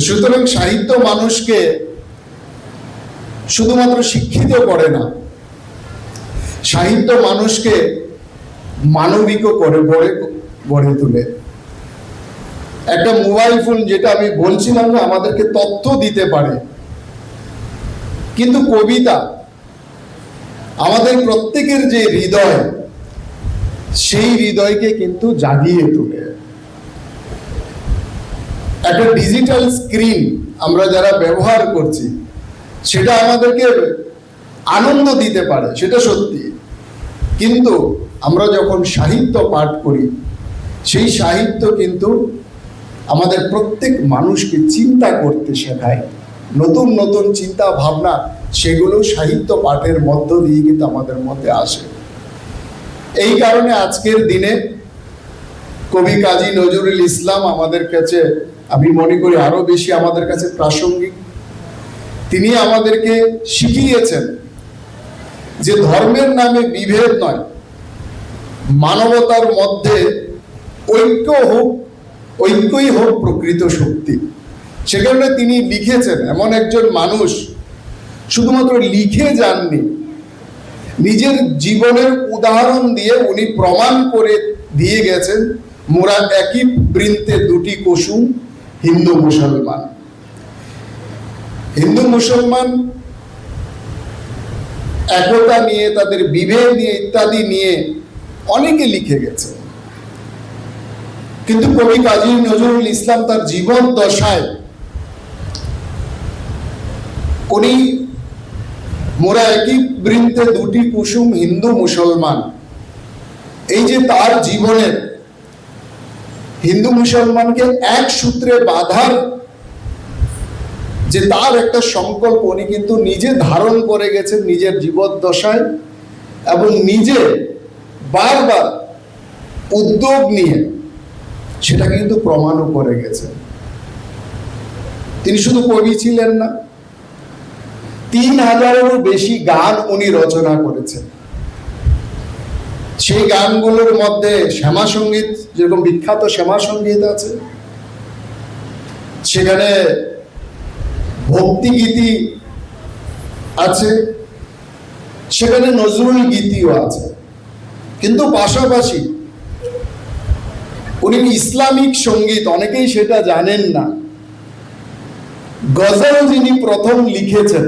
সুতরাং সাহিত্য মানুষকে শুধুমাত্র শিক্ষিত করে না, সাহিত্য মানুষকে মানবিকও করে গড়ে তোলে। একটা মোবাইল ফোন, যেটা আমি বলছিলাম না, আমাদেরকে তথ্য দিতে পারে, কিন্তু কবিতা আমাদের প্রত্যেকের যে হৃদয়, সেই হৃদয়কে কিন্তু জাগিয়ে তোলে। একটা ডিজিটাল স্ক্রিন আমরা যারা ব্যবহার করছি, সেটা আমাদেরকে আনন্দ দিতে পারে, সেটা সত্যি, কিন্তু আমরা যখন সাহিত্য পাঠ করি, সেই সাহিত্য কিন্তু আমাদের প্রত্যেক মানুষকে চিন্তা করতে শেখায়। নতুন নতুন চিন্তা ভাবনা, সেগুলো সাহিত্য পাঠের মধ্য দিয়ে কিন্তু আমাদের মধ্যে আসে। এই কারণে আজকের দিনে কবি কাজী নজরুল ইসলাম আমাদের কাছে, আমি মনে করি, আরো বেশি আমাদের কাছে প্রাসঙ্গিক। তিনি আমাদেরকে শিখিয়েছেন যে ধর্মের নামে বিভেদ নয়, মানবতার মধ্যে ঐক্যই হোক প্রকৃত শক্তি। সে কারণে তিনি লিখেছেন, এমন একজন মানুষ শুধুমাত্র লিখে যাননি, নিজের জীবনের উদাহরণ দিয়ে উনি প্রমাণ করে দিয়ে গেছেন, মোরা একই বৃন্তে দুটি কুসুম, হিন্দু মুসলমান। হিন্দু মুসলমান একতা নিয়ে, তাদের বিভেদ নিয়ে, ইত্যাদি নিয়ে অনেকে লিখে গেছে, কিন্তু কবি কাজী নজরুল ইসলাম তার জীবন দশায় উনি মোরা একই বৃন্তে দুটি কুসুম, হিন্দু মুসলমান, এই যে তার জীবনের হিন্দু মুসলমানকে এক সূত্রে বাঁধার যে তার একটা সংকল্প, উনি কিন্তু নিজে ধারণ করে গেছেন নিজের জীবদ্দশায়, এবং নিজে বারবার উদ্যোগ নিয়ে সেটা কিন্তু প্রমাণও করে গেছেন। তিনি শুধু কবি ছিলেন না, 3000-এরও বেশি গান উনি রচনা করেছেন। সেই গানগুলোর মধ্যে শ্যামা সঙ্গীত, যেরকম বিখ্যাত শ্যামা সঙ্গীত আছে, সেখানে ভক্তি গীতি আছে, সেখানে নজরুল গীতিও আছে, কিন্তু পাশাপাশি উনি ইসলামিক সঙ্গীত, অনেকেই সেটা জানেন না, গজল যিনি প্রথম লিখেছেন,